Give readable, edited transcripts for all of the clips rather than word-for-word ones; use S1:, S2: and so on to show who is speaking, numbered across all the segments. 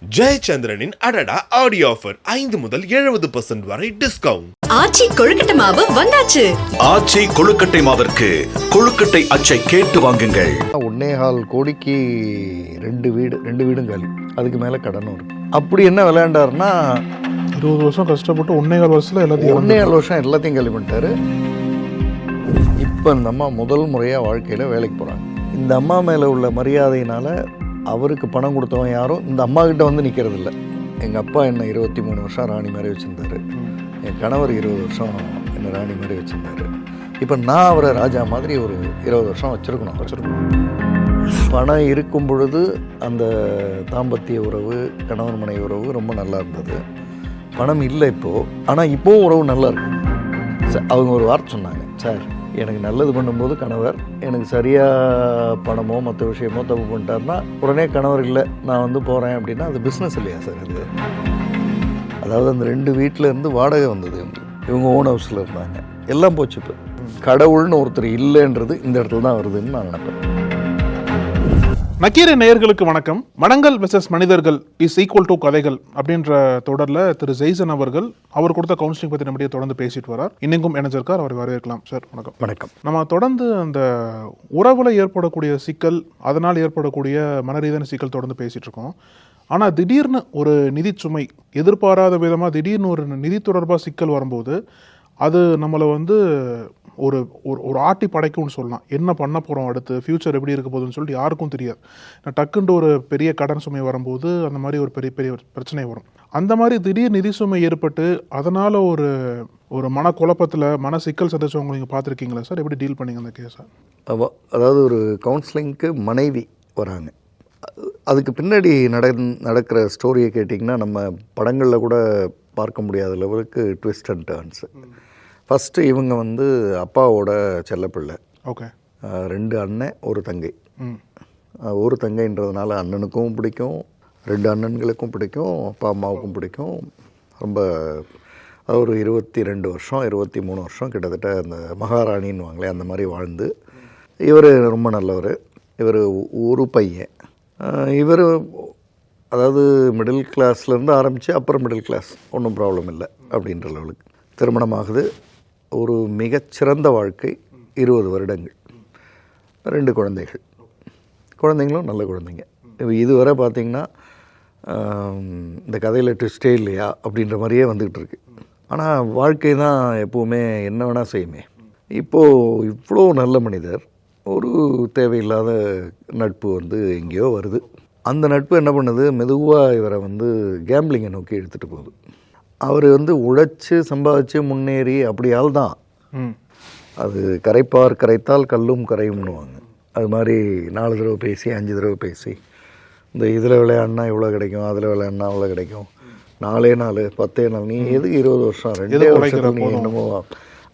S1: ஜெயச்சந்திரனின் அடடா audio offer 5 முதல் 70% வரை டிஸ்கவுண்ட்.
S2: ஆச்சி கொழுக்கட்டை மாவு வந்தாச்சு.
S3: ஆச்சி கொழுக்கட்டை மாவிற்கு கொழுக்கட்டை அச்சை கேட்டு வாங்குங்கள்.
S4: 1.25 கோடிக்கு 2 வீடும் காலி, அதுக்கு மேலே கடனும் இருக்கு. அப்படி என்ன விளையாண்டாருன்னா
S5: 20 வருஷம் கஷ்டப்பட்டு 1.25 வருஷத்துல
S4: எல்லாத்தையும் காலி பண்ணிட்டாரு. இப்போ இந்த அம்மா முதல் முறையாக வாழ்க்கையில் வேலைக்கு போகிறாங்க. இந்த அம்மா மேலே உள்ள மரியாதையினால் அவருக்கு பணம் கொடுத்தவன் யாரும் இந்த அம்மா கிட்ட வந்து நிற்கிறது இல்லை. எங்கள் அப்பா என்னை 23 வருஷம் ராணி மாதிரி வச்சுருந்தாரு. என் கணவர் 20 வருஷம் என்னை ராணி மாதிரி வச்சுருந்தாரு. இப்போ நான் அவரை ராஜா மாதிரி ஒரு 20 வருஷம் வச்சுருக்கணும். பணம் இருக்கும் பொழுது அந்த தாம்பத்திய உறவு, கணவன் மனைவி உறவு ரொம்ப நல்லா இருந்தது. பணம் இல்லை இப்போது, ஆனால் இப்போவும் உறவு நல்லா இருக்கு. அவங்க ஒரு வார்த்தை சொன்னாங்க, சார் எனக்கு நல்லது பண்ணும்போது கணவர், எனக்கு சரியாக பணமோ மற்ற விஷயமோ தப்பு பண்ணிட்டாருன்னா உடனே கணவர் இல்லை நான் வந்து போகிறேன் அப்படின்னா அது பிஸ்னஸ் இல்லையா சார் அது? அதாவது அந்த 2 வீட்டில் இருந்து வாடகை வந்தது, இவங்க ஓன் ஹவுஸில் இருந்தாங்க, எல்லாம் போச்சு. இப்போ கடவுள்னு ஒருத்தர் இல்லைன்றது இந்த இடத்துல தான் வருதுன்னு நான் நினைப்பேன்.
S5: நக்கீரை நேயர்களுக்கு வணக்கம். மடங்கள் வெர்சஸ் மனிதர்கள் இஸ் ஈக்குவல் டு கதைகள் அப்படின்ற தொடரில் திரு ஜெய்சன் அவர்கள் அவர் கொடுத்த கவுன்சிலிங் பற்றி நம்முடைய தொடர்ந்து பேசிட்டு வரார். இன்னைக்கும் இணைஞ்சிருக்கார், அவர் வரவேற்கலாம். சார் வணக்கம்.
S4: வணக்கம்.
S5: நம்ம தொடர்ந்து அந்த உறவுல ஏற்படக்கூடிய சிக்கல், அதனால் ஏற்படக்கூடிய மனரீதியான சிக்கல் தொடர்ந்து பேசிட்டு இருக்கோம். ஆனால் திடீர்னு ஒரு நிதி சுமை, எதிர்பாராத விதமாக திடீர்னு ஒரு நிதி தொடர்பாக சிக்கல் வரும்போது அது நம்மளை வந்து ஒரு ஒரு ஆட்டி படைக்கும்னு சொல்லலாம். என்ன பண்ண போகிறோம், அடுத்து ஃப்யூச்சர் எப்படி இருக்க போகுதுன்னு சொல்லிட்டு யாருக்கும் தெரியாது. டக்குன்ற ஒரு பெரிய கடன் சுமை வரும்போது அந்த மாதிரி ஒரு பெரிய பிரச்சனை வரும். அந்த மாதிரி திடீர் நிதி சுமை ஏற்பட்டு அதனால் ஒரு மனக்குழப்பத்தில் மன சிக்கல் சந்திச்சவங்க நீங்கள் பார்த்துருக்கீங்களா சார்? எப்படி டீல் பண்ணிங்க அந்த கேஸை?
S4: அதாவது ஒரு கவுன்சிலிங்க்கு மனைவி வராங்க. அதுக்கு பின்னாடி நடக்கிற ஸ்டோரியை கேட்டிங்கன்னா நம்ம படங்களில் கூட பார்க்க முடியாத லெவலுக்கு ட்விஸ்ட் அண்ட் டர்ன்ஸு. ஃபஸ்ட்டு இவங்க வந்து அப்பாவோட செல்லப்பிள்ளை.
S5: ஓகே.
S4: 2 அண்ணன், ஒரு தங்கை. ஒரு தங்கைன்றதுனால அண்ணனுக்கும் பிடிக்கும், 2 அண்ணன்களுக்கும் பிடிக்கும், அப்பா அம்மாவுக்கும் பிடிக்கும். ரொம்ப ஒரு 22 வருஷம் 23 வருஷம் கிட்டத்தட்ட அந்த மகாராணின்னு வாங்களே அந்த மாதிரி வாழ்ந்து, இவர் ரொம்ப நல்லவர். இவர் ஒரு பையன். இவர் அதாவது மிடில் கிளாஸ்லேருந்து ஆரம்பித்து அப்புறம் மிடில் கிளாஸ், ஒன்றும் ப்ராப்ளம் இல்லை அப்படின்ற லெவலுக்கு திருமணமாகுது. ஒரு மிகச்சிறந்த வாழ்க்கை, 20 வருடங்கள், 2 குழந்தைங்களும் நல்ல குழந்தைங்க. இதுவரை பார்த்திங்கன்னா இந்த கதையில் ட்விஸ்டே இல்லையா அப்படின்ற மாதிரியே வந்துக்கிட்டு இருக்கு. ஆனால் வாழ்க்கை தான் எப்போவுமே என்ன வேணால் செய்யுமே. இப்போது இவ்வளோ நல்ல மனிதர், ஒரு தேவையில்லாத நட்பு வந்து எங்கேயோ வருது. அந்த நட்பு என்ன பண்ணுது, மெதுவாக இவரை வந்து கேம்பிளிங்கை நோக்கி எடுத்துகிட்டு போகுது. அவர் வந்து உழைச்சி சம்பாதிச்சு முன்னேறி அப்படியால் தான் அது கரைத்தால் கல்லும் கரையும்னுவாங்க. அது மாதிரி 4 தடவை பேசி 5 தடவை பேசி இந்த இதில் விளையாடினா இவ்வளோ கிடைக்கும், அதில் விளையாடினா அவ்வளோ கிடைக்கும், 4 10 நாள், நீ எதுக்கு 20 வருஷம் 2 வருஷத்தில் நீ என்னமோ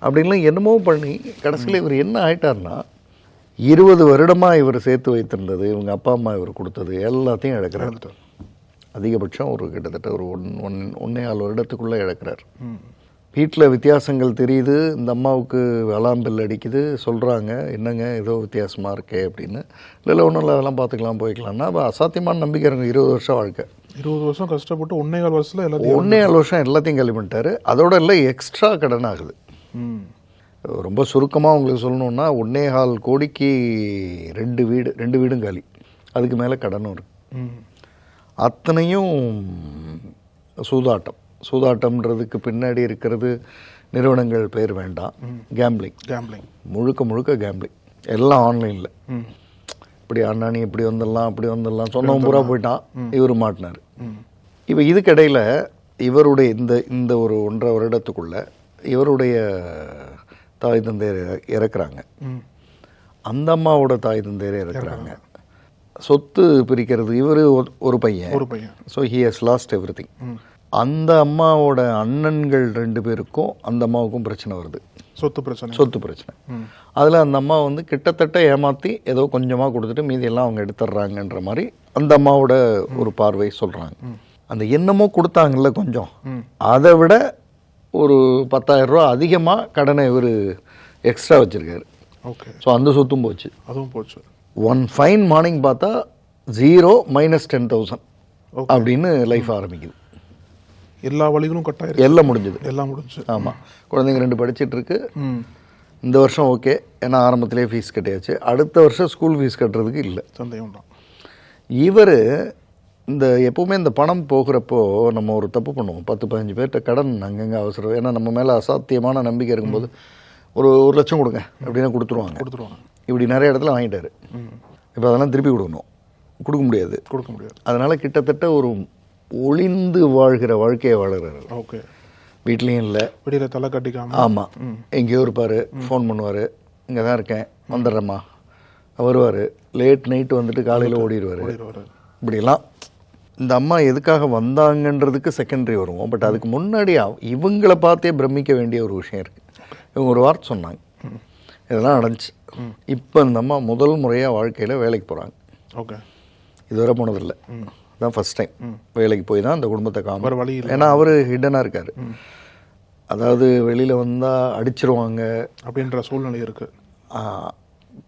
S4: அப்படின்லாம் என்னமோ பண்ணி கடைசியில் இவர் என்ன ஆகிட்டார்னா 20 வருடமாக இவர் சேர்த்து வைத்திருந்தது, இவங்க அப்பா அம்மா இவர் கொடுத்தது எல்லாத்தையும் இழக்கிறார். அதிகபட்சம் ஒரு கிட்டத்தட்ட ஒரு 1.25 வருடத்துக்குள்ளே இழக்கிறார். வீட்டில் வித்தியாசங்கள் தெரியுது. இந்த அம்மாவுக்கு அலாம் பெல் அடிக்குது, சொல்கிறாங்க என்னங்க ஏதோ வித்தியாசமாக இருக்கே அப்படின்னு. இல்லை ஒன்றும் இல்லை, அதெல்லாம் பார்த்துக்கலாம் போய்க்கலாம்னா அசாத்தியமான நம்பிக்கை இருங்க. 20 வருஷம் வாழ்க்கை,
S5: 20 வருஷம் கஷ்டப்பட்டு 1.25 வருஷத்தில்
S4: 1.25 வருஷம் எல்லாத்தையும் காலி பண்ணிட்டாரு. அதோட இல்லை எக்ஸ்ட்ரா கடன் ஆகுது. ரொம்ப சுருக்கமாக உங்களுக்கு சொல்லணுன்னா 1.25 கோடிக்கு 2 வீடும் காலி, அதுக்கு மேலே கடனும் இருக்குது. அத்தனையும் சூதாட்டம்ன்றதுக்கு பின்னாடி இருக்கிறது நிறுவனங்கள் பேர் வேண்டாம், கேம்பிளிங் முழுக்க கேம்பிளிங், எல்லாம் ஆன்லைனில். இப்படி அண்ணாணி இப்படி வந்துடலாம் அப்படி வந்துடலாம் சொன்னவன் பூரா போயிட்டான், இவர் மாட்டினார். இப்போ இதுக்கிடையில் இவருடைய இந்த ஒரு 1.5 வருடத்துக்குள்ளே இவருடைய தாய் தந்தையர் இறக்குறாங்க, அந்த அம்மாவோட தாய் தந்தையர் இறக்குறாங்க. சொத்து பிரிக்கிறது இவர் ஒரு பையன். So he has lost everything. அந்த அம்மாவோட அண்ணன்கள் 2 பேருக்கும் அந்த அம்மாவுக்கும் பிரச்சனை வருது, சொத்து பிரச்சனை. அதில் அந்த அம்மா வந்து கிட்டத்தட்ட ஏமாற்றி ஏதோ கொஞ்சமாக கொடுத்துட்டு மீதியெல்லாம் அவங்க எடுத்துடுறாங்கன்ற மாதிரி அந்த அம்மாவோட ஒரு பார்வை சொல்கிறாங்க. அந்த என்னமோ கொடுத்தாங்கல்ல கொஞ்சம், அதை விட ஒரு 10,000 ரூபா அதிகமாக கடனை இவர் எக்ஸ்ட்ரா வச்சுருக்காரு.
S5: ஓகே.
S4: ஸோ அந்த சொத்தும் போச்சு,
S5: அதுவும் போச்சு.
S4: ஒன் ஃபைன் மார்னிங் பார்த்தா 0 -10,000 அப்படின்னு லைஃப் ஆரம்பிக்குது.
S5: எல்லா வழிகளும் கட்டாயிருக்கு,
S4: எல்லாம் முடிஞ்சது,
S5: எல்லாம் முடிஞ்சு.
S4: ஆமாம். குழந்தைங்க 2 படிச்சுட்டு இருக்கு. இந்த வருஷம் ஓகே, ஏன்னா ஆரம்பத்திலே ஃபீஸ் கட்டியாச்சு. அடுத்த வருஷம் ஸ்கூல் ஃபீஸ் கட்டுறதுக்கு இல்லை.
S5: சந்தேகம் தான்.
S4: இவர் இந்த எப்போவுமே இந்த பணம் போகிறப்போ நம்ம ஒரு தப்பு பண்ணுவோம். 10-15 பேர்கிட்ட கடன் அங்கங்கே அவசரம், ஏன்னா நம்ம மேலே அசாத்தியமான நம்பிக்கை இருக்கும்போது ஒரு 1 லட்சம் கொடுங்க அப்படின்னா கொடுத்துருவாங்க. இப்படி நிறைய இடத்துல வாங்கிட்டாரு. இப்போ அதெல்லாம் திருப்பி கொடுக்க முடியாது. அதனால் கிட்டத்தட்ட ஒரு ஒளிந்து வாழ்கிற வாழ்க்கையை வாழ்கிறாரு.
S5: ஓகே.
S4: வீட்லேயும் இல்லை,
S5: வெளியில் தலை கட்டிக்காம.
S4: ஆமாம், எங்கேயோ இருப்பார், ஃபோன் பண்ணுவார், இங்கே தான் இருக்கேன் வந்துடுறேம்மா, வருவார், லேட் நைட்டு வந்துட்டு காலையில் ஓடிடுவார். இப்படிலாம் இந்த அம்மா எதுக்காக வந்தாங்கன்றதுக்கு செகண்டரி வருவோம். பட் அதுக்கு முன்னாடி இவங்களை பார்த்தே பிரமிக்க வேண்டிய ஒரு விஷயம் இருக்குது. இவங்க ஒரு வார்த்தை சொன்னாங்க, இதெல்லாம் நடந்துச்சு. இப்போ இந்த அம்மா முதல் முறையாக வாழ்க்கையில் வேலைக்கு போகிறாங்க.
S5: ஓகே.
S4: இதுவரை போனதில்லை, தான் ஃபஸ்ட் டைம் வேலைக்கு போய் தான் அந்த குடும்பத்தை வழி. ஏன்னா அவர் ஹிடனாக இருக்கார். அதாவது வெளியில் வந்தால் அடிச்சிருவாங்க
S5: அப்படின்ற சூழ்நிலை இருக்குது.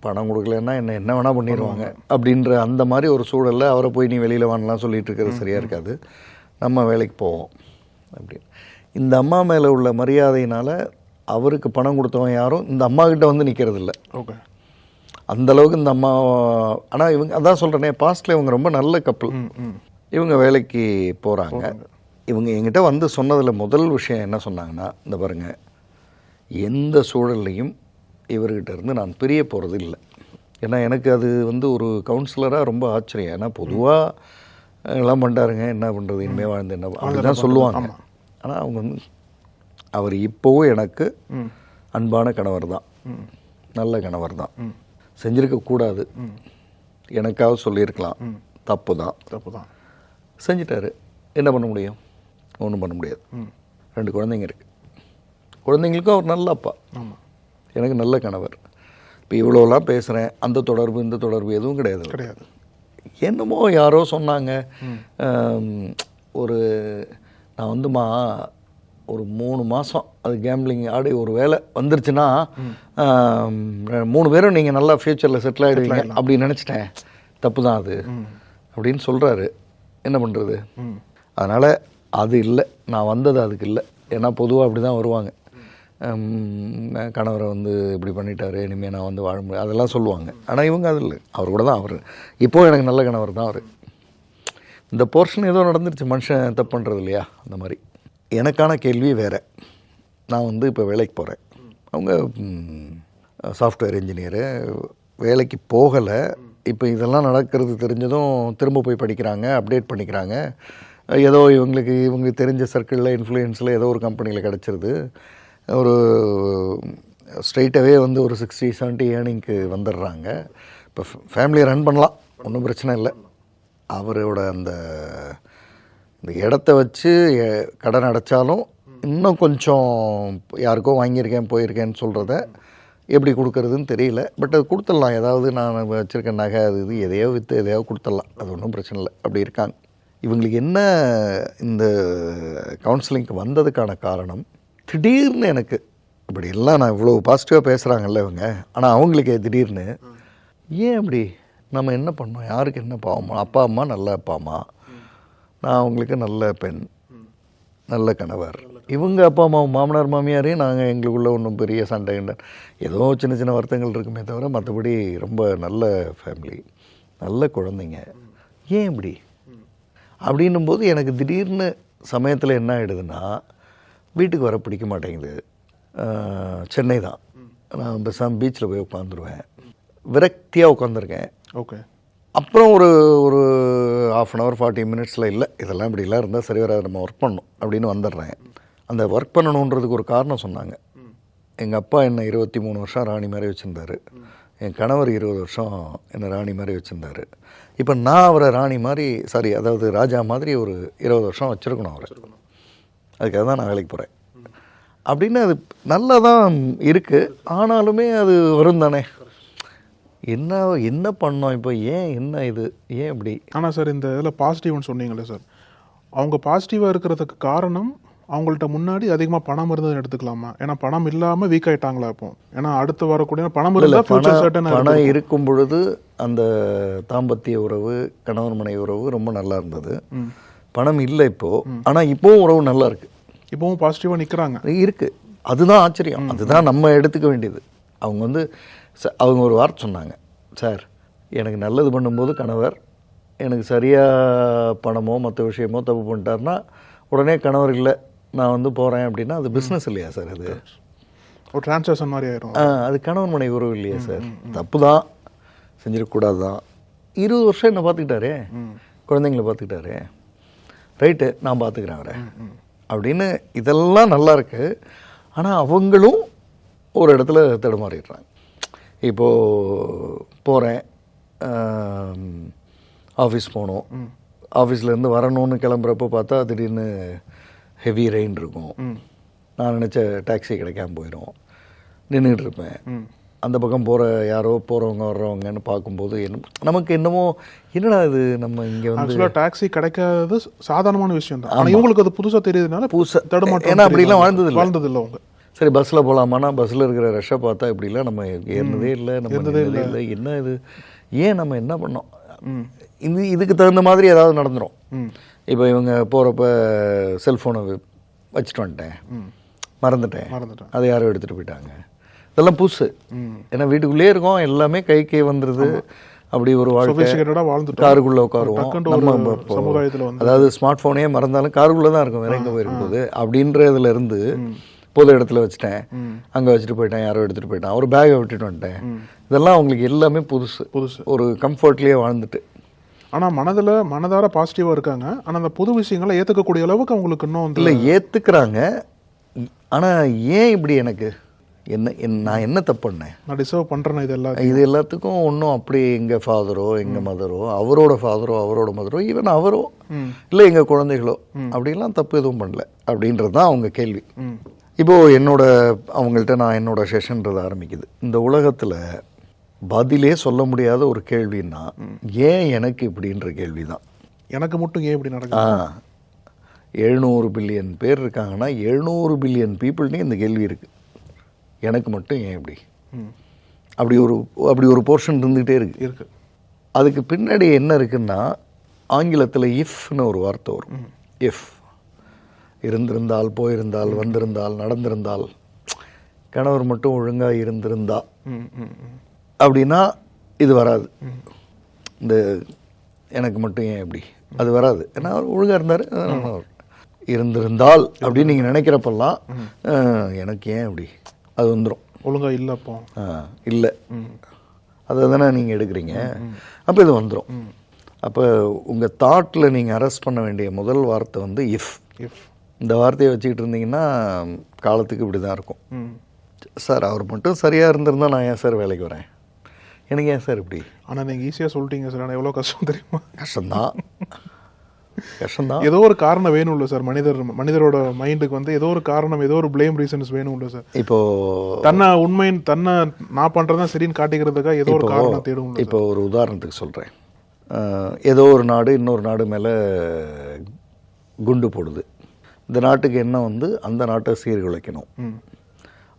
S4: பணம் கொடுக்கலன்னா என்ன வேணால் பண்ணிடுவாங்க அப்படின்ற அந்த மாதிரி ஒரு சூழலில் அவரை போய் நீ வெளியில் வாங்கலாம் சொல்லிட்டு இருக்கிறது சரியாக இருக்காது, நம்ம வேலைக்கு போவோம் அப்படின்னு. இந்த அம்மா மேலே உள்ள மரியாதையினால் அவருக்கு பணம் கொடுத்தவன் யாரும் இந்த அம்மா கிட்ட வந்து நிற்கிறது இல்லை.
S5: ஓகே.
S4: அந்தளவுக்கு இந்த அம்மா. ஆனால் இவங்க அதான் சொல்கிறேனே, பாஸ்ட்டில் இவங்க ரொம்ப நல்ல கப்பல். இவங்க வேலைக்கு போகிறாங்க. இவங்க என்கிட்ட வந்து சொன்னதில் முதல் விஷயம் என்ன சொன்னாங்கன்னா, இந்த பாருங்கள், எந்த சூழல்லையும் இவர்கிட்ட இருந்து நான் பிரிய போகிறது இல்லை. ஏன்னா எனக்கு அது வந்து ஒரு கவுன்சிலராக ரொம்ப ஆச்சரியம். ஏன்னா பொதுவாக எல்லாம் பண்ணுறாருங்க, என்ன பண்ணுறது, இனிமேல் வாழ்ந்து என்ன அப்படி தான் சொல்லுவாங்க. ஆனால் அவங்க வந்து அவர் இப்போவும் எனக்கு அன்பான கணவர் தான், நல்ல கணவர் தான். செஞ்சுருக்கக்கூடாது, எனக்காக சொல்லியிருக்கலாம், தப்பு தான், செஞ்சிட்டாரு. என்ன பண்ண முடியும்? ஒன்றும் பண்ண முடியாது. 2 குழந்தைங்க இருக்குது. குழந்தைங்களுக்கும் அவர் நல்ல அப்பா, எனக்கு நல்ல கணவர். இப்போ இவ்வளோலாம் பேசுகிறேன், அந்த தொடர்பு இந்த தொடர்பு எதுவும் கிடையாது. என்னமோ யாரோ சொன்னாங்க, ஒரு நான் வந்துமா ஒரு 3 மாதம் அது கேம்பிளிங் ஆடி ஒரு வேலை வந்துருச்சுன்னா 3 பேரும் நீங்கள் நல்லா ஃப்யூச்சரில் செட்டில் ஆகிடுவீங்க அப்படின்னு நினச்சிட்டேன். தப்பு தான் அது அப்படின்னு சொல்கிறாரு. என்ன பண்ணுறது? அதனால் அது இல்லை, நான் வந்தது அதுக்கு இல்லை. ஏன்னா பொதுவாக அப்படி தான் வருவாங்க, கணவரை வந்து இப்படி பண்ணிட்டாரு, இனிமேல் நான் வந்து வாழ முடியாது அதெல்லாம் சொல்லுவாங்க. ஆனால் இவங்க அது இல்லை, அவர் கூட தான் அவர் இப்போது எனக்கு நல்ல கணவர் தான் அவர். இந்த போர்ஷன் ஏதோ நடந்துருச்சு, மனுஷன் தப்பு பண்ணுறது இல்லையா, அந்த மாதிரி. எனக்கான கேள்வி வேறு. நான் வந்து இப்போ வேலைக்கு போகிறேன், அவங்க சாஃப்ட்வேர் இன்ஜினியரு, வேலைக்கு போகலை. இப்போ இதெல்லாம் நடக்கிறது தெரிஞ்சதும் திரும்ப போய் படிக்கிறாங்க, அப்டேட் பண்ணிக்கிறாங்க. ஏதோ இவங்களுக்கு தெரிஞ்ச சர்க்கிளில் இன்ஃப்ளூயன்ஸில் ஏதோ ஒரு கம்பெனியில் கிடச்சிருது. ஒரு ஸ்ட்ரைட்டாகவே வந்து ஒரு 60-70 ஏர்னிங்க்கு வந்துடுறாங்க. இப்போ ஃபேமிலியை ரன் பண்ணலாம், ஒன்றும் பிரச்சனை இல்லை. அவரோட அந்த இடத்த வச்சு கடன் அடைச்சாலும் இன்னும் கொஞ்சம் யாருக்கோ வாங்கியிருக்கேன் போயிருக்கேன்னு சொல்கிறத எப்படி கொடுக்கறதுன்னு தெரியல. பட் அது கொடுத்துடலாம், ஏதாவது நான் வச்சுருக்க நகை அது இது எதையோ விற்று எதையோ கொடுத்துடலாம், அது ஒன்றும் பிரச்சனை இல்லை. அப்படி இருக்காங்க. இவங்களுக்கு என்ன இந்த கவுன்சிலிங்க்கு வந்ததுக்கான காரணம், திடீர்னு எனக்கு இப்படி எல்லாம் நான் இவ்வளோ பாசிட்டிவாக பேசுகிறாங்கல்ல இவங்க, ஆனால் அவங்களுக்கு திடீர்னு ஏன் அப்படி, நம்ம என்ன பண்ணோம், யாருக்கு என்ன பாவமா, அப்பா அம்மா நல்ல அப்பா அம்மா, நான் அவங்களுக்கு நல்ல பெண், நல்ல கணவர். இவங்க அப்பா அம்மா மாமனார் மாமியாரையும் நாங்கள் எங்களுக்குள்ளே ஒன்றும் பெரிய சண்டை ஏதோ சின்ன சின்ன வருத்தங்கள் இருக்குமே தவிர மற்றபடி ரொம்ப நல்ல ஃபேமிலி, நல்ல குழந்தைங்க. ஏன் இப்படி அப்படின்னும் போது எனக்கு திடீர்னு சமயத்தில் என்ன ஆகிடுதுன்னா, வீட்டுக்கு வர பிடிக்க மாட்டேங்குது. சென்னை தான், நான் பெசாம பீச்சில் போய் உட்காந்துருவேன், விரக்தியாக உட்காந்துருக்கேன்.
S5: ஓகே.
S4: அப்புறம் ஒரு 1/2 hour 40 minutesல இல்லை இதெல்லாம் இப்படிலாம் இருந்தால் சரி வராது, நம்ம ஒர்க் பண்ணணும் அப்படின்னு வந்துடுறேன். அந்த ஒர்க் பண்ணணுன்றதுக்கு ஒரு காரணம் சொன்னாங்க. எங்கள் அப்பா என்னை 23 வருஷம் ராணி மாதிரி வச்சுருந்தார், என் கணவர் 20 வருஷம் என்னை ராணி மாதிரி வச்சுருந்தார். இப்போ நான் அவரை ராணி மாதிரி அதாவது ராஜா மாதிரி ஒரு 20 வருஷம் வச்சுருக்கணும் அவரை. அதுக்காக தான் நான் வேலைக்கு போகிறேன் அப்படின்னு. அது நல்லா தான் இருக்குது, ஆனாலுமே அது வரும் தானே. என்ன பண்ணோம் இப்போ, ஏன் என்ன இது, ஏன் இப்படி?
S5: ஆனால் சார் இந்த இதில் பாசிட்டிவ்னு சொன்னீங்களே சார், அவங்க பாசிட்டிவாக இருக்கிறதுக்கு காரணம் அவங்கள்ட்ட முன்னாடி அதிகமாக பணம் இருந்ததுன்னு எடுத்துக்கலாமா? ஏன்னா பணம் இல்லாமல் வீக் ஆயிட்டாங்களா இப்போ? ஏன்னா அடுத்து வரக்கூடிய பணம் இருந்தால் ஃபியூச்சர் சர்டன்
S4: பணம் இருக்கும் பொழுது அந்த தாம்பத்திய உறவு, கணவன் மனைவி உறவு ரொம்ப நல்லா இருந்தது. பணம் இல்லை இப்போ, ஆனால் இப்போவும் உறவு நல்லா இருக்கு,
S5: இப்போவும் பாசிட்டிவாக நிற்கிறாங்க
S4: இருக்கு. அதுதான் ஆச்சரியம், அதுதான் நம்ம எடுத்துக்க வேண்டியது. அவங்க வந்து அவங்க ஒரு வார்த்தை சொன்னாங்க, சார் எனக்கு நல்லது பண்ணும்போது கணவர், எனக்கு சரியாக பணமோ மற்ற விஷயமோ தப்பு பண்ணிட்டாருன்னா உடனே கணவர் இல்லை நான் வந்து போகிறேன் அப்படின்னா அது பிஸ்னஸ் இல்லையா சார்? அது
S5: ஒரு டிரான்சாக்ஷன் மாதிரி ஆயிரும்.
S4: அது கணவன் மனைவி உறவு இல்லையா சார்? தப்பு தான், செஞ்சிடக்கூடாது தான். 20 வருஷம் என்ன பார்த்துக்கிட்டாரே, குழந்தைங்களை பார்த்துக்கிட்டாரே, ரைட்டு நான் பார்த்துக்கிறேன் அவரை அப்படின்னு. இதெல்லாம் நல்லா இருக்கு. ஆனால் அவங்களும் ஒரு இடத்துல தடுமாறிடுறாங்க. இப்போது போகிறேன், ஆஃபீஸ் போகணும், ஆஃபீஸ்லேருந்து வரணும்னு கிளம்புறப்போ பார்த்தா திடீர்னு ஹெவி ரெயின் இருக்கும், நான் நினச்ச டாக்ஸி கிடைக்காம போயிடும், நின்றுட்டு இருப்பேன். அந்த பக்கம் போகிற யாரோ போகிறவங்க வர்றவங்கன்னு பார்க்கும்போது நமக்கு என்னமோ என்னடா இது நம்ம இங்கே வந்து
S5: ஆக்சுவலாக டாக்ஸி கிடைக்காதது சாதாரணமான விஷயம் தான். ஆனால் இவங்களுக்கு அது புதுசாக தெரியுதுனால
S4: புதுசாக
S5: தடுமாட்டம்.
S4: ஏன்னா அப்படிலாம் வாழ்ந்ததில்லை
S5: அவங்க.
S4: சரி பஸ்ஸில் போகலாமான்னா பஸ்ஸில் இருக்கிற ரஷ்ஷை பார்த்தா இப்படிலாம் நம்ம ஏறினதே இல்லை, நம்ம இருந்ததே இல்லை, என்ன இது, ஏன் நம்ம என்ன பண்ணோம், இதுக்கு தகுந்த மாதிரி ஏதாவது நடந்துடும். இப்போ இவங்க போகிறப்ப செல்ஃபோனை வச்சுட்டு வந்துட்டேன், மறந்துட்டேன், அதை யாரோ எடுத்துகிட்டு போயிட்டாங்க. இதெல்லாம் புதுசு. ஏன்னா வீட்டுக்குள்ளேயே இருக்கோம், எல்லாமே கைக்கே வந்துடுது. அப்படி ஒரு வாழ்க்கை, காருக்குள்ளே உட்காருவோம் நம்ம. அதாவது ஸ்மார்ட் ஃபோனே மறந்தாலும் காருக்குள்ளே தான் இருக்கும், வேற எங்கே போயிருக்கும்போது அப்படின்றதுல இருந்து பொது இடத்துல வச்சுட்டேன், அங்கே வச்சுட்டு போயிட்டேன், யாரோ எடுத்துகிட்டு போயிட்டான், ஒரு பேகை விட்டுட்டு வந்துட்டேன். இதெல்லாம் அவங்களுக்கு எல்லாமே புதுசு, ஒரு கம்ஃபர்ட்லேயே வாழ்ந்துட்டு.
S5: ஆனால் மனதார பாசிட்டிவாக இருக்காங்க. ஆனால் அந்த புது விஷயங்களை ஏற்றுக்கக்கூடிய அளவுக்கு அவங்களுக்கு இன்னும்
S4: இல்லை, ஏற்றுக்கிறாங்க. ஆனால் ஏன் இப்படி எனக்கு நான் என்ன தப்பு பண்ணேன்,
S5: நான் டிசர்வ் பண்ணுறேன், இது
S4: எல்லாத்துக்கும் ஒன்றும் அப்படி எங்கள் ஃபாதரோ எங்கள் மதரோ அவரோட ஃபாதரோ அவரோட மதரோ ஈவன் அவரோ இல்லை எங்கள் குழந்தைகளோ அப்படிலாம் தப்பு எதுவும் பண்ணல அப்படின்றது தான் அவங்க கேள்வி. இப்போது அவங்கள்ட்ட நான் என்னோட செஷன்றது ஆரம்பிக்குது. இந்த உலகத்தில் பதிலே சொல்ல முடியாத ஒரு கேள்வின்னா ஏன் எனக்கு இப்படின்ற கேள்வி தான்.
S5: எனக்கு மட்டும் ஏன் இப்படி நடக்குது?
S4: 700 பில்லியன் பேர் இருக்காங்கன்னா 700 பில்லியன் பீப்புள்னே இந்த கேள்வி இருக்குது, எனக்கு மட்டும் ஏன் இப்படி, அப்படி ஒரு போர்ஷன் இருந்துகிட்டே இருக்கு. அதுக்கு பின்னாடி என்ன இருக்குன்னா ஆங்கிலத்தில் இஃப்னு ஒரு வார்த்தை வரும். இஃப் இருந்திருந்தால், போயிருந்தால், வந்திருந்தால், நடந்திருந்தால், கணவர் மட்டும் ஒழுங்காக இருந்திருந்தா அப்படின்னா இது வராது. இந்த எனக்கு மட்டும் ஏன் இப்படி அது வராது. ஏன்னா அவர் ஒழுங்காக இருந்தார், இருந்திருந்தால் அப்படின்னு நீங்கள் நினைக்கிறப்பெல்லாம் எனக்கு ஏன் இப்படி அது வந்துடும்.
S5: ஒழுங்காக இல்லை, அப்போ
S4: இல்லை, அதை தானே நீங்கள் எடுக்கிறீங்க, அப்போ இது வந்துடும். அப்போ உங்கள் தாட்டில் நீங்கள் அரெஸ்ட் பண்ண வேண்டிய முதல் வார்த்தை வந்து இஃப். இந்த வார்த்தையை வச்சுக்கிட்டு இருந்தீங்கன்னா காலத்துக்கு இப்படி தான் இருக்கும். சார் அவர் மட்டும் சரியாக இருந்திருந்தால் நான் ஏன் சார் வேலைக்கு வரேன், எனக்கு ஏன் சார் இப்படி.
S5: ஆனால் நீங்கள் ஈஸியாக சொல்லிட்டீங்க சார், ஆனால் எவ்வளோ கஷ்டம் தெரியுமா?
S4: கஷ்டம்தான்.
S5: ஏதோ ஒரு காரணம் வேணும் இல்லை சார், மனிதரோட மைண்டுக்கு வந்து ஏதோ ஒரு காரணம், ஏதோ ஒரு பிளேம் ரீசன்ஸ் வேணும் இல்லை சார்.
S4: இப்போ
S5: தன்னை நான் பண்ணுறதா சரின்னு காட்டிக்கிறதுக்காக ஏதோ ஒரு காரணம் தேடும்.
S4: இப்போ ஒரு உதாரணத்துக்கு சொல்கிறேன். ஏதோ ஒரு நாடு இன்னொரு நாடு மேலே குண்டு போடுது. இந்த நாட்டுக்கு எண்ணம் வந்து அந்த நாட்டை சீர்குலைக்கணும்,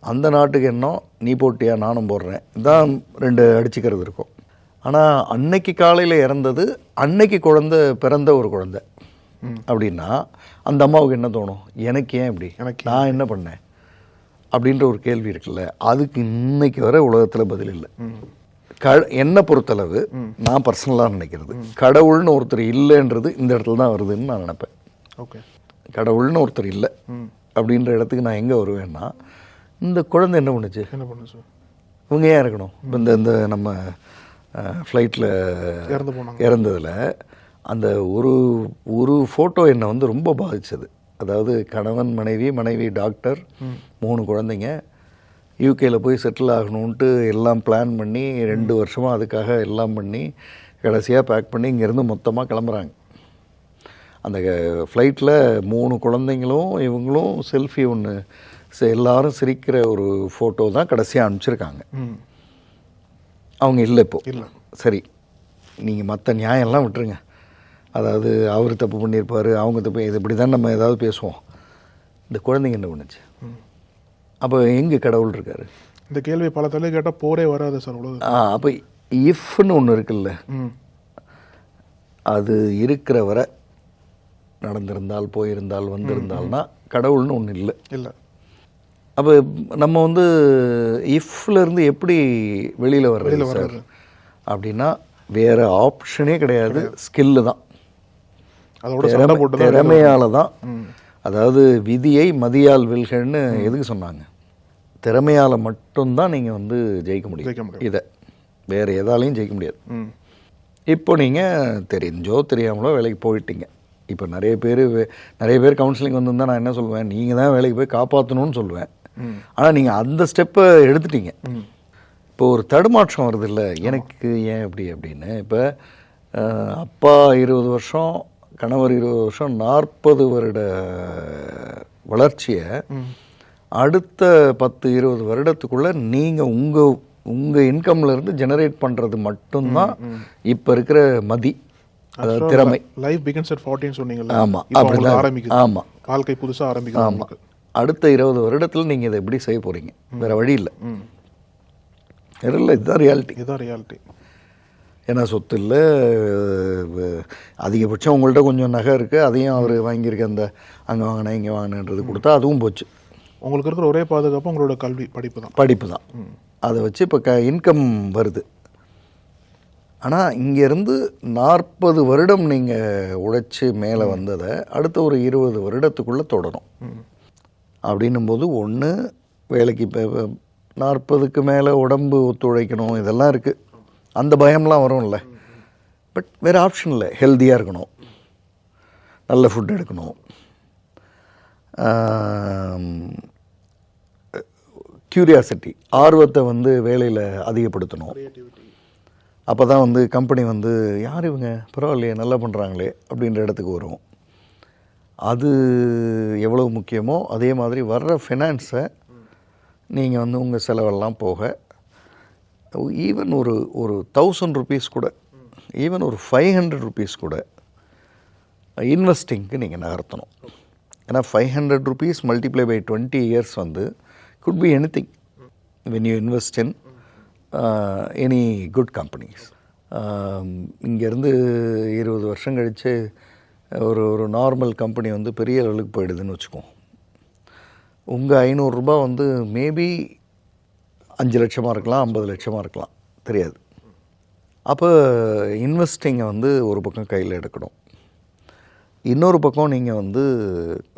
S4: அந்த நாட்டுக்கு எண்ணம் நீ போட்டியா நானும் போடுறேன், இதான் ரெண்டு அடிச்சுக்கிறது இருக்கும். ஆனால் அன்னைக்கு காலையில் இறந்தது அன்னைக்கு பிறந்த ஒரு குழந்தை அப்படின்னா அந்த அம்மாவுக்கு என்ன தோணும், எனக்கு ஏன் இப்படி, நான் என்ன பண்ணேன் அப்படின்ற ஒரு கேள்வி இருக்குல்ல. அதுக்கு இன்னைக்கு வர உலகத்தில் பதில் இல்லை. என்னை பொறுத்தளவு நான் பர்சனலாக நினைக்கிறது, கடவுள்னு ஒருத்தர் இல்லைன்றது இந்த இடத்துல தான் வருதுன்னு நான் நினைப்பேன்.
S5: ஓகே,
S4: கடவுள்னு ஒருத்தர் இல்லை அப்படின்ற இடத்துக்கு நான் எங்கே வருவேன்னா, இந்த குழந்தை என்ன பண்ணுச்சு, இவங்க ஏன் இருக்கணும். இப்போ இந்த நம்ம ஃப்ளைட்டில் இறந்ததில் அந்த ஒரு ஃபோட்டோ என்னை வந்து ரொம்ப பாதித்தது. அதாவது கணவன் மனைவி டாக்டர் 3 குழந்தைங்க யூகேயில் போய் செட்டில் ஆகணுன்ட்டு எல்லாம் பிளான் பண்ணி 2 வருஷமாக அதுக்காக எல்லாம் பண்ணி கடைசியாக பேக் பண்ணி இங்கேருந்து மொத்தமாக கிளம்புறாங்க. அந்த ஃப்ளைட்டில் 3 குழந்தைங்களும் இவங்களும் செல்ஃபி ஒன்று எல்லாரும் சிரிக்கிற ஒரு ஃபோட்டோ தான் கடைசியாக அனுப்பிச்சிருக்காங்க. அவங்க இல்லை இப்போ. சரி, நீங்கள் மற்ற நியாயம்லாம் விட்டுருங்க. அதாவது அவர் தப்பு பண்ணியிருப்பார், அவங்க தப்பு, இது இப்படி தான் நம்ம ஏதாவது பேசுவோம். இந்த குழந்தைங்க என்ன பண்ணுச்சு? அப்போ எங்கே கடவுள் இருக்கார்?
S5: இந்த கேள்வி பல தலை கேட்டால் போரே வராது சார் உலகம்.
S4: அப்போ இஃப்னு ஒன்று இருக்குல்ல, அது இருக்கிற வரை நடந்திருந்தால் போயிருந்தால் வந்திருந்தால்னா கடவுள்னு ஒன்று இல்லை.
S5: இல்லை.
S4: அப்போ நம்ம வந்து இஃப்லேருந்து எப்படி வெளியில் வர்றது சார் அப்படின்னா வேறு ஆப்ஷனே கிடையாது, ஸ்கில்லு தான்.
S5: அதோட
S4: திறமையால் தான். அதாவது விதியை மதியால் வெல்கன்னு எதுக்கு சொன்னாங்க? திறமையால் மட்டும்தான் நீங்கள் வந்து ஜெயிக்க முடியும். இதை வேறு எதாலையும் ஜெயிக்க முடியாது. இப்போ நீங்கள் தெரிஞ்சோ தெரியாமலோ வேலைக்கு போயிட்டீங்க. இப்போ நிறைய பேர் கவுன்சிலிங் வந்திருந்தால் நான் என்ன சொல்லுவேன், நீங்கள் தான் வேலைக்கு போய் காப்பாற்றணும்னு சொல்லுவேன். ஆனால் நீங்கள் அந்த ஸ்டெப்பை எடுத்துட்டீங்க. இப்போ ஒரு தடுமாற்றம் வருது இல்லை, எனக்கு ஏன் இப்படி அப்படின்னு. இப்போ அப்பா 20 வருஷம், கணவர் 20 வருஷம், 40 வருட வளர்ச்சியை அடுத்த 10-20 வருடத்துக்குள்ளே நீங்கள் உங்கள் இன்கம்லேருந்து ஜெனரேட் பண்ணுறது மட்டும்தான் இப்போ இருக்கிற மதி, அதாவது திறமை.
S5: லைஃப் பிகின்ஸ் அட் 40 சொன்னீங்கல்ல.
S4: ஆமாம், அப்படிதான்
S5: ஆரம்பிக்குது.
S4: ஆமாம்,
S5: வாழ்க்கை புதுசாக ஆரம்பிக்குது.
S4: ஆமாம். அடுத்த 20 வருடத்தில் நீங்கள் இதை எப்படி செய்ய போகிறீங்க? வேறு வழி இல்லை. இதுதான் ரியாலிட்டி.
S5: இதுதான் ரியாலிட்டி.
S4: ஏன்னா சொத்து இல்லை, அதிகபட்சம் உங்கள்கிட்ட கொஞ்சம் நகை இருக்குது, அதையும் அவர் வாங்கியிருக்க அந்த அங்கே வாங்கினேன் இங்கே வாங்கினேன்றது கொடுத்தா அதுவும் போச்சு.
S5: உங்களுக்கு இருக்கிற ஒரே பாதுகாப்பு உங்களோட கல்வி
S4: படிப்பு தான். அதை வச்சு இப்போ இன்கம் வருது. ஆனால் இங்கேருந்து 40 வருடம் நீங்கள் உழைச்சி மேலே வந்ததை அடுத்த ஒரு 20 வருடத்துக்குள்ளே தொடரும். அப்படின்னும்போது ஒன்று வேலைக்கு இப்போ 40க்கு மேலே உடம்பு ஒத்துழைக்கணும், இதெல்லாம் இருக்குது. அந்த பயம்லாம் வரும்ல. பட் வேறு ஆப்ஷன் இல்லை. ஹெல்த்தியாக இருக்கணும், நல்ல ஃபுட் எடுக்கணும், க்யூரியாசிட்டி, ஆர்வத்தை வந்து வேலையில் அதிகப்படுத்தணும். அப்போ தான் வந்து கம்பெனி வந்து யார் இவங்க பரவாயில்லையே நல்லா பண்ணுறாங்களே அப்படின்ற இடத்துக்கு வரும். அது எவ்வளோ முக்கியமோ அதே மாதிரி வர்ற ஃபினான்ஸை நீங்கள் வந்து உங்கள் செலவெல்லாம் போக ஈவன் ஒரு 1000 rupees கூட, ஈவன் ஒரு 500 rupees கூட இன்வெஸ்டிங்க்கு நீங்கள் நகர்த்தணும். ஏன்னா 500 rupees மல்டிப்ளை பை 20 years வந்து could be anything when you invest in any good companies. இங்கேருந்து 20 வருஷம் கழித்து ஒரு நார்மல் கம்பெனி வந்து பெரிய லெவலுக்கு போயிடுதுன்னு வச்சுக்கோம். உங்கள் 500 ரூபா வந்து மேபி 5 லட்சமாக இருக்கலாம், 50 லட்சமாக இருக்கலாம், தெரியாது. அப்போ இன்வெஸ்டிங்கை வந்து ஒரு பக்கம் கையில் எடுக்கணும். இன்னொரு பக்கம் நீங்கள் வந்து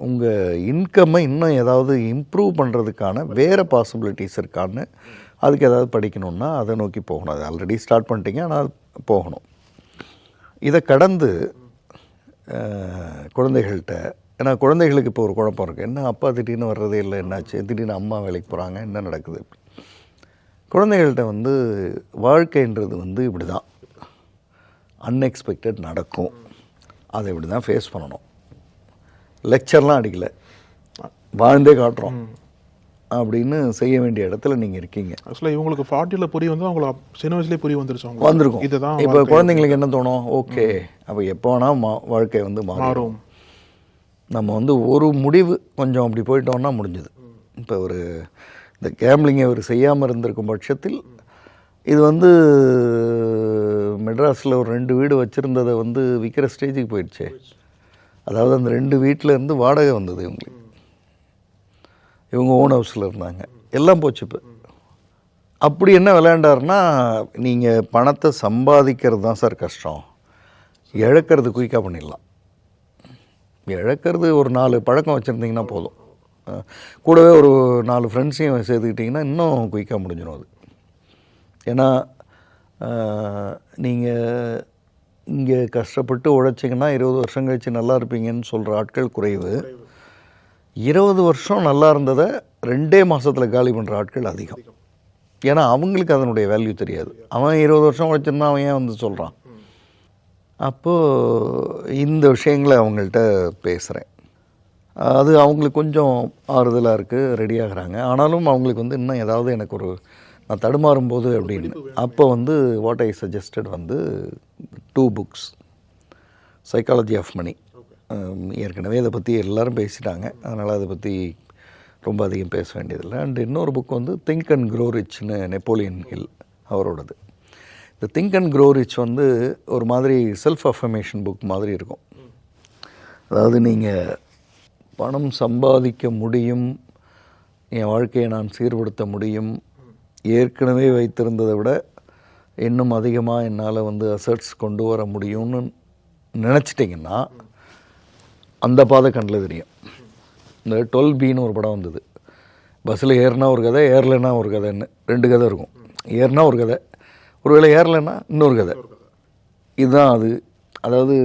S4: உங்கள் இன்கம்மை இன்னும் ஏதாவது இம்ப்ரூவ் பண்ணுறதுக்கான வேறு பாசிபிலிட்டிஸ் இருக்கான்னு அதுக்கு ஏதாவது படிக்கணுன்னா அதை நோக்கி போகணும். அது ஆல்ரெடி ஸ்டார்ட் பண்ணிட்டீங்க, ஆனால் போகணும். இதை கடந்து குழந்தைகள்கிட்ட, ஏன்னா குழந்தைகளுக்கு இப்போ ஒரு குழப்பம் இருக்குது. என்ன அப்பா திடீர்னு வர்றதே இல்லை, என்னாச்சு, திடீர்னு அம்மா வேலைக்கு போகிறாங்க, என்ன நடக்குது? குழந்தைகள்கிட்ட வந்து வாழ்க்கைன்றது வந்து இப்படி தான் அன்எக்ஸ்பெக்டட் நடக்கும், அதை இப்படி தான் ஃபேஸ் பண்ணணும். லெக்சர்லாம் அடிக்கலை, வாழ்ந்தே காட்டுறோம் அப்படின்னு செய்ய வேண்டிய இடத்துல நீங்கள் இருக்கீங்க.
S5: ஆக்சுவலாக இவங்களுக்கு 40ல் புரிய வந்து அவங்கள சின்ன வயசுலேயே புரிய வந்துருச்சு,
S4: வந்திருக்கும். இதுதான் இப்போ குழந்தைங்களுக்கு என்ன தோணும், ஓகே அப்போ எப்போ வேணால் வாழ்க்கை வந்து மாறும். நம்ம வந்து ஒரு முடிவு கொஞ்சம் அப்படி போயிட்டோம்னா முடிஞ்சுது. இப்போ இந்த கேம்லிங்கை அவர் செய்யாமல் இருந்திருக்கும் பட்சத்தில் இது வந்து மெட்ராஸில் ஒரு 2 வீடு வச்சுருந்ததை வந்து விற்கிற ஸ்டேஜுக்கு போயிடுச்சு. அதாவது அந்த 2 வீட்டில் இருந்து வாடகை வந்தது இவங்களுக்கு, இவங்க ஓன் ஹவுஸில் இருந்தாங்க, எல்லாம் போச்சு. இப்போ அப்படி என்ன விளையாண்டாருன்னா, நீங்கள் பணத்தை சம்பாதிக்கிறது தான் சார் கஷ்டம், இழக்கிறது குயிக்காக பண்ணிடலாம். இழக்கிறது ஒரு 4 பழக்கம் வச்சுருந்தீங்கன்னா போதும், கூடவே ஒரு 4 ஃப்ரெண்ட்ஸையும் சேர்த்துக்கிட்டிங்கன்னா இன்னும் குயிக்காக முடிஞ்சிடும் அது. ஏன்னா நீங்கள் இங்கே கஷ்டப்பட்டு உழைச்சிங்கன்னா 20 வருஷம் கழித்து நல்லா இருப்பீங்கன்னு சொல்கிற ஆட்கள் குறைவு. 20 வருஷம் நல்லா இருந்ததை 2 மாதத்தில் காலி பண்ணுற ஆட்கள் அதிகம். ஏன்னா அவங்களுக்கு அதனுடைய வேல்யூ தெரியாது. அவன் 20 வருஷம் உழைச்சிருந்தா அவன் ஏன் வந்து சொல்கிறான். அப்போது இந்த விஷயங்களை அவங்கள்ட்ட பேசுகிறேன். அது அவங்களுக்கு கொஞ்சம் ஆறுதலாக இருக்குது, ரெடியாகிறாங்க. ஆனாலும் அவங்களுக்கு வந்து இன்னும் ஏதாவது எனக்கு நான் தடுமாறும்போது அப்படின்னு, அப்போ வந்து வாட் ஐ சஜஸ்டட் வந்து 2 books, சைக்காலஜி ஆஃப் மணி, ஏற்கனவே இதை பற்றி எல்லாரும் பேசிட்டாங்க, அதனால் அதை பற்றி ரொம்ப அதிகம் பேச வேண்டியதில்லை. அண்ட் இன்னொரு புக் வந்து திங்க் அண்ட் க்ரோ ரிச்னு நெப்போலியன் ஹில் அவரோடது. இந்த திங்க் அண்ட் க்ரோ ரிச் வந்து ஒரு மாதிரி செல்ஃப் அஃபர்மேஷன் புக் மாதிரி இருக்கும். அதாவது நீங்கள் பணம் சம்பாதிக்க முடியும், என் வாழ்க்கையை நான் சீர்படுத்த முடியும், ஏற்கனவே வைத்திருந்ததை விட இன்னும் அதிகமாக என்னால் வந்து அசட்ஸ் கொண்டு வர முடியும்னு நினச்சிட்டிங்கன்னா அந்த பாதை கண்ணில் தெரியும். இந்த 12Bன்னு ஒரு படம் வந்தது. பஸ்ஸில் ஏறினா ஒரு கதை, ஏறலைன்னா ஒரு கதைன்னு 2 கதை இருக்கும். ஏறினா ஒரு கதை, ஒருவேளை ஏறலைன்னா இன்னொரு கதை. இதுதான் அது. அதாவது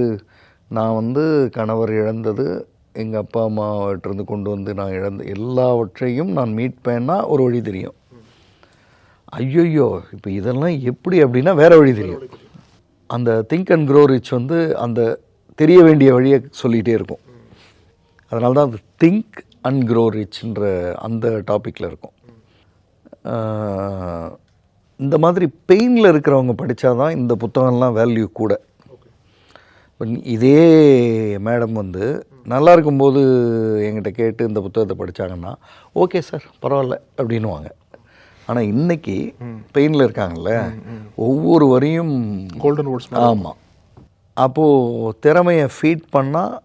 S4: நான் வந்து கணவர் இழந்தது, எங்கள் அப்பா அம்மாவிட்டிருந்து கொண்டு வந்து நான் இழந்த எல்லாவற்றையும் நான் மீட்பேன்னா ஒரு வழி தெரியும். ஐயோ இப்போ இதெல்லாம் எப்படி அப்படின்னா வேறு வழி தெரியும். அந்த திங்க் அண்ட் க்ரோ ரிச் வந்து அந்த தெரிய வேண்டிய வழியை சொல்லிகிட்டே இருக்கும். அதனால தான் அது திங்க் அண்ட் க்ரோ ரிச்ன்ற அந்த டாப்பிக்கில் இருக்கும். இந்த மாதிரி பெயினில் இருக்கிறவங்க படித்தா தான் இந்த புத்தகம்லாம் வேல்யூ கூட. இதே மேடம் வந்து நல்லா இருக்கும்போது என்கிட்ட கேட்டு இந்த புத்தகத்தை படித்தாங்கன்னா ஓகே சார் பரவாயில்ல அப்படின்னுவாங்க. ஆனால் இன்றைக்கி பெயினில் இருக்காங்கல்ல, ஒவ்வொரு வரியும்
S5: கோல்டன் வேர்ட்ஸ்.
S4: ஆமாம். அப்போது திறமையை ஃபீட் பண்ணால்,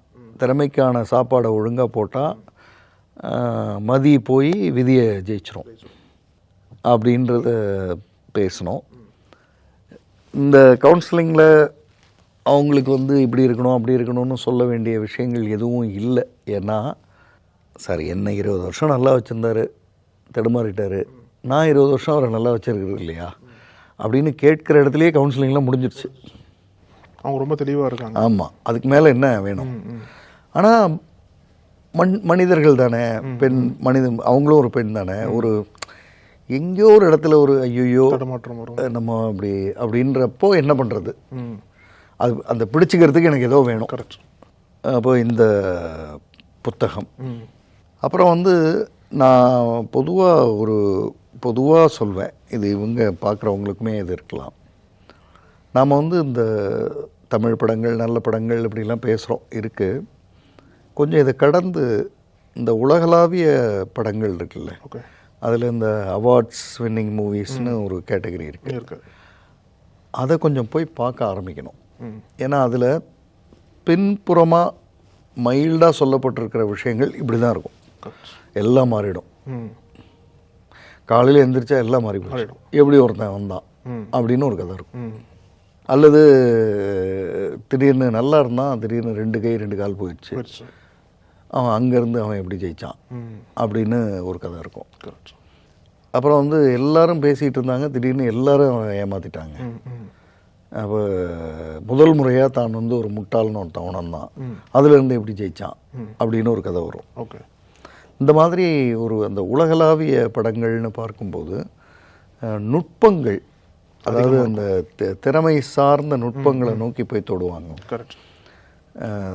S4: திறமைக்கான சாப்பாடை ஒழுங்காக போட்டால் மதி போய் விதியை ஜெயிச்சிரும் அப்படின்றத பேசணும். இந்த கவுன்சிலிங்கில் அவங்களுக்கு வந்து இப்படி இருக்கணும் அப்படி இருக்கணும்னு சொல்ல வேண்டிய விஷயங்கள் எதுவும் இல்லை. ஏன்னா சார் என்ன 20 வருஷம் நல்லா வச்சுருந்தாரு, தடுமாறிட்டார், நான் 20 வருஷம் அவரை நல்லா வச்சுருக்கிறது இல்லையா அப்படின்னு கேட்குற இடத்துலையே கவுன்சிலிங்லாம் முடிஞ்சிடுச்சு.
S5: அவங்க ரொம்ப தெளிவாக இருக்காங்க.
S4: ஆமாம், அதுக்கு மேலே என்ன வேணும்? ஆனால் மனிதர்கள் தானே, பெண் அவங்களும் ஒரு பெண் தானே. ஒரு எங்கேயோ ஒரு இடத்துல ஒரு ஐயோ
S5: தடுமாற்றம் வரும்,
S4: நம்ம அப்படின்றப்போ என்ன பண்ணுறது? அது அந்த பிடிச்சிக்கிறதுக்கு எனக்கு ஏதோ வேணும்.
S5: கரெக்ட்.
S4: அப்போ இந்த புத்தகம். அப்புறம் வந்து நான் பொதுவாக சொல்வேன், இது இவங்க பார்க்குறவங்களுக்குமே இது இருக்கலாம். நாம் வந்து இந்த தமிழ் படங்கள் நல்ல படங்கள் இப்படிலாம் பேசுகிறோம் இருக்குது. கொஞ்சம் இதை கடந்து இந்த உலகளாவிய படங்கள் இருக்குல்ல, அதில் இந்த அவார்ட்ஸ் வின்னிங் மூவிஸ்னு ஒரு கேட்டகரி இருக்குது. அதை கொஞ்சம் போய் பார்க்க ஆரம்பிக்கணும். ஏன்னா அதில் பின்புறமாக மைல்டாக சொல்லப்பட்டிருக்கிற விஷயங்கள் இப்படி தான் இருக்கும். எல்லாம் மாறிடும். காலையில் எழுந்திரிச்சா எல்லாம் மாறி போயிடும், எப்படி ஒருத்தன் வந்தான் அப்படின்னு ஒரு கதை இருக்கும். அல்லது திடீர்னு நல்லா இருந்தான், திடீர்னு 2 கை 2 கால் போயிடுச்சு, அவன் அங்கேருந்து அவன் எப்படி ஜெயித்தான் அப்படின்னு ஒரு கதை இருக்கும். அப்புறம் வந்து எல்லாரும் பேசிகிட்டு இருந்தாங்க, திடீர்னு எல்லாரும் ஏமாற்றிட்டாங்க. அப்போ முதல் முறையாக தான் வந்து ஒரு முட்டாள்னு ஒருத்தன் உணர்ந்தான், அதுலேருந்து எப்படி ஜெயித்தான் அப்படின்னு ஒரு கதை வரும்.
S5: ஓகே.
S4: இந்த மாதிரி அந்த உலகளாவிய படங்கள்னு பார்க்கும்போது நுட்பங்கள், அதாவது அந்த திறமை சார்ந்த நுட்பங்களை நோக்கி போய் தொடுவாங்க.
S5: கரெக்ட்.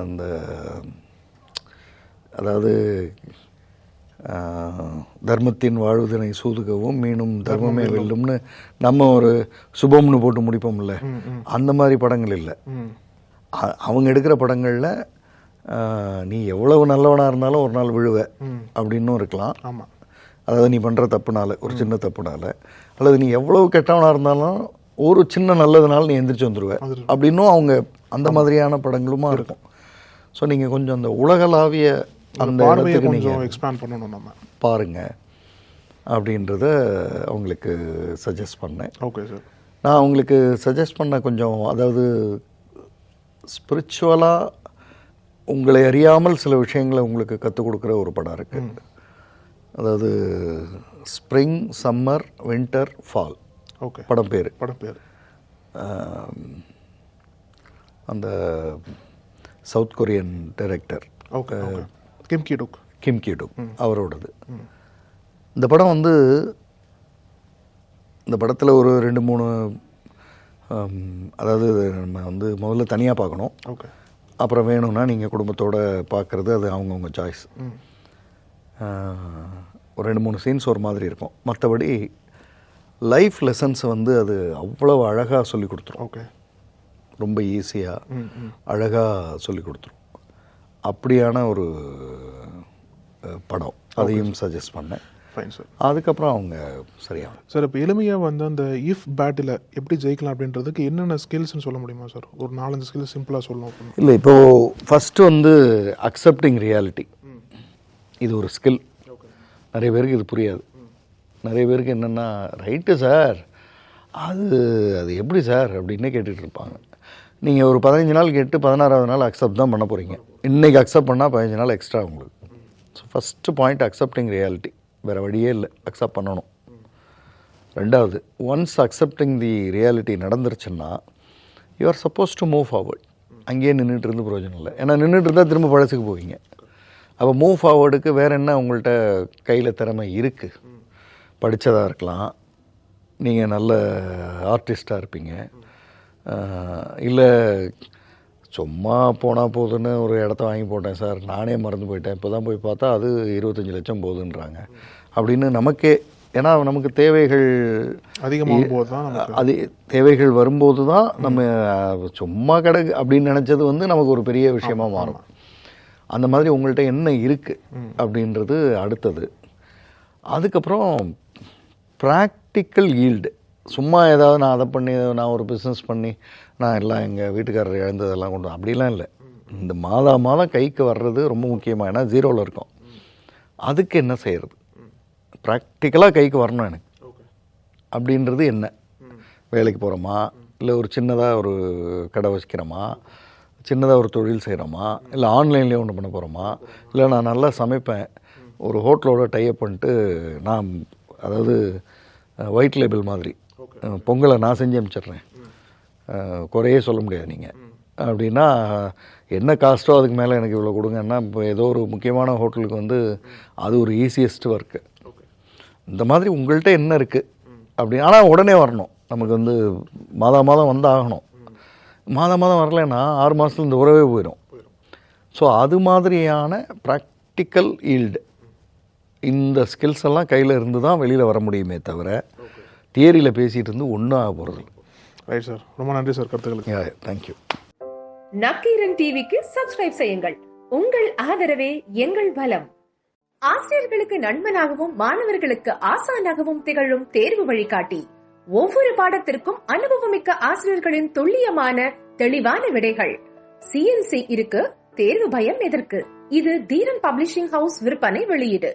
S4: அந்த அதாவது தர்மத்தின் வாழ்வதனை சூதுகவும் மீனும் தர்மமே வெல்லும்னு நம்ம ஒரு சுபம்னு போட்டு முடிப்போம்ல, அந்த மாதிரி படங்கள் இல்லை. அவங்க எடுக்கிற படங்களில் நீ எவ்வளவு நல்லவனாக இருந்தாலும் ஒரு நாள் விழுவ அப்படின்னும் இருக்கலாம்.
S5: ஆமாம்.
S4: அதாவது நீ பண்ணுற தப்புனால, ஒரு சின்ன தப்புனால, அல்லது நீ எவ்வளவு கெட்டவனாக இருந்தாலும் ஒரு சின்ன நல்லதுனால நீ எந்திரிச்சு வந்துடுவ அப்படின்னும் அவங்க அந்த மாதிரியான படங்களுமா இருக்கும். ஸோ நீங்கள் கொஞ்சம் அந்த உலகளாவிய அந்த இடத்துக்கு நீங்கள்
S5: எக்ஸ்பேண்ட் பண்ணணும், நம்ம
S4: பாருங்க அப்படின்றத அவங்களுக்கு சஜஸ்ட் பண்ணேன்.
S5: Okay sir.
S4: நான் அவங்களுக்கு சஜஸ்ட் பண்ண கொஞ்சம், அதாவது ஸ்பிரிச்சுவலாக உங்களை அறியாமல் சில விஷயங்களை உங்களுக்கு கற்றுக் கொடுக்குற ஒரு படம் இருக்குது. அதாவது spring, summer, winter, fall.
S5: Okay.
S4: படம் பேர் அந்த சவுத் கொரியன் டைரக்டர் கிம் கி டுக் அவரோடது. இந்த படம் வந்து, இந்த படத்தில் ஒரு 2-3 அதாவது நம்ம வந்து முதல்ல தனியாக பார்க்கணும்.
S5: ஓகே.
S4: அப்புறம் வேணும்னா நீங்கள் குடும்பத்தோடு பார்க்குறது அது அவங்கவுங்க சாய்ஸ். ஒரு 2-3 சீன்ஸ் ஒரு மாதிரி இருக்கும். மற்றபடி லைஃப் லெசன்ஸை வந்து அது அவ்வளோ அழகாக சொல்லி கொடுத்துரும்.
S5: ஓகே.
S4: ரொம்ப ஈஸியாக அழகாக சொல்லி கொடுத்துரும். அப்படியான ஒரு படம், அதையும் சஜஸ்ட் பண்ணேன்.
S5: Fine sir.
S4: அதுக்கப்புறம் அவங்க சரியாகும்.
S5: சார் இப்போ எளிமையாக வந்து அந்த இஃப் பேட்டில் எப்படி ஜெயிக்கலாம் அப்படின்றதுக்கு என்னென்ன ஸ்கில்ஸ்ன்னு சொல்ல முடியுமா சார்? ஒரு 4-5 ஸ்கில்ஸ் சிம்பிளாக சொல்லணும் அப்படின்னு.
S4: இல்லை, இப்போது ஃபஸ்ட்டு வந்து அக்செப்டிங் ரியாலிட்டி, இது ஒரு ஸ்கில். நிறைய பேருக்கு இது புரியாது. நிறைய பேருக்கு என்னென்னா, ரைட்டு சார், அது எப்படி சார் அப்படின்னே கேட்டுட்டு இருப்பாங்க. நீங்கள் ஒரு 15 நாள் கேட்டு 16வது நாள் அக்செப்ட் தான் பண்ண போகிறீங்க. இன்றைக்கி அக்செப்ட் பண்ணால் 15 நாள் எக்ஸ்ட்ரா உங்களுக்கு. So first point accepting reality, வேறு வழியே இல்லை, அக்செப்ட் பண்ணணும். ரெண்டாவது, ஒன்ஸ் அக்செப்டிங் தி ரியாலிட்டி நடந்துருச்சுன்னா you are supposed to move forward. அங்கேயே நின்றுட்டு இருந்து பிரயோஜனம் இல்லை. ஏன்னா நின்றுட்டு இருந்தால் திரும்ப பழசுக்கு போவீங்க. அப்போ மூவ் ஃபார்வர்டுக்கு வேறு என்ன உங்கள்கிட்ட கையில் திறமை இருக்குது? படித்ததாக இருக்கலாம், நீங்கள் நல்ல ஆர்டிஸ்டாக இருப்பீங்க, இல்லை சும்மா போனால் போதுன்னு ஒரு இடத்த வாங்கி போட்டேன் சார், நானே மறந்து போயிட்டேன், இப்போ தான் போய் பார்த்தா அது 25 லட்சம் போகுதுன்றாங்க அப்படின்னு நமக்கே. ஏன்னா நமக்கு தேவைகள்
S5: அதிகமாகும் போது தான்,
S4: அது தேவைகள் வரும்போது தான் நம்ம சும்மா கிடக்கு அப்படின்னு நினச்சது வந்து நமக்கு ஒரு பெரிய விஷயமா மாறும். அந்த மாதிரி உங்கள்கிட்ட என்ன இருக்குது அப்படின்றது அடுத்தது. அதுக்கப்புறம் ப்ராக்டிக்கல் ஈல்டு. சும்மா ஏதாவது நான் அதை பண்ணி, நான் ஒரு பிஸ்னஸ் பண்ணி, நான் எல்லாம் எங்கள் வீட்டுக்காரர் இழந்ததெல்லாம் கொண்டு அப்படிலாம் இல்லை. இந்த மாதம் கைக்கு வர்றது ரொம்ப முக்கியமாக. ஏன்னா 0ல் இருக்கும். அதுக்கு என்ன செய்கிறது? ப்ராக்டிக்கலாக கைக்கு வரணும் எனக்கு அப்படின்றது என்ன? வேலைக்கு போகிறோமா, இல்லை ஒரு சின்னதாக ஒரு கடை வச்சுக்கிறோமா, சின்னதாக ஒரு தொழில் செய்கிறோமா, இல்லை ஆன்லைன்லேயே ஒன்று பண்ண போகிறோமா, இல்லை நான் நல்லா சமைப்பேன், ஒரு ஹோட்டலோட டைப் பண்ணிட்டு நான், அதாவது ஒயிட் லேபிள் மாதிரி பொங்கலை நான் செஞ்சு அனுப்பிச்சிட்றேன், குறையே சொல்ல முடியாது நீங்கள் அப்படின்னா, என்ன காஸ்ட்டோ அதுக்கு மேலே எனக்கு இவ்வளோ கொடுங்கன்னா, இப்போ ஏதோ ஒரு முக்கியமான ஹோட்டலுக்கு வந்து அது ஒரு ஈஸியஸ்ட் ஒர்க்கு. இந்த மாதிரி உங்கள்கிட்ட என்ன இருக்குது அப்படி. ஆனால் உடனே வரணும். நமக்கு வந்து மாதம் வந்தாகணும். மாதம் வரலைன்னா 6 மாதத்துல இந்த உறவே போயிடும். ஸோ அது மாதிரியான ப்ராக்டிக்கல் ஈல்டு, இந்த ஸ்கில்ஸ் எல்லாம் கையில் இருந்து தான் வெளியில் வர முடியுமே தவிர தியரியில் பேசிகிட்டு இருந்து ஒன்றும் ஆக போகிறது.
S5: ரைட் சார், ரொம்ப நன்றி சார் கருத்துக்களுக்கு.
S4: தேங்க்யூ.
S2: நக்கீரன் டிவிக்கு சப்ஸ்கிரைப் செய்யுங்கள். உங்கள் ஆதரவே எங்கள் பலம். ஆசிரியர்களுக்கு நண்பனாகவும் மாணவர்களுக்கு ஆசானாகவும் திகழும் தேர்வு வழிகாட்டி. ஒவ்வொரு பாடத்திற்கும் அனுபவமிக்க ஆசிரியர்களின் துல்லியமான தெளிவான விடைகள். CNC இருக்கு, தேர்வு பயம் எதற்கு? இது தீரன் பப்ளிஷிங் ஹவுஸ் விற்பனை வெளியீடு.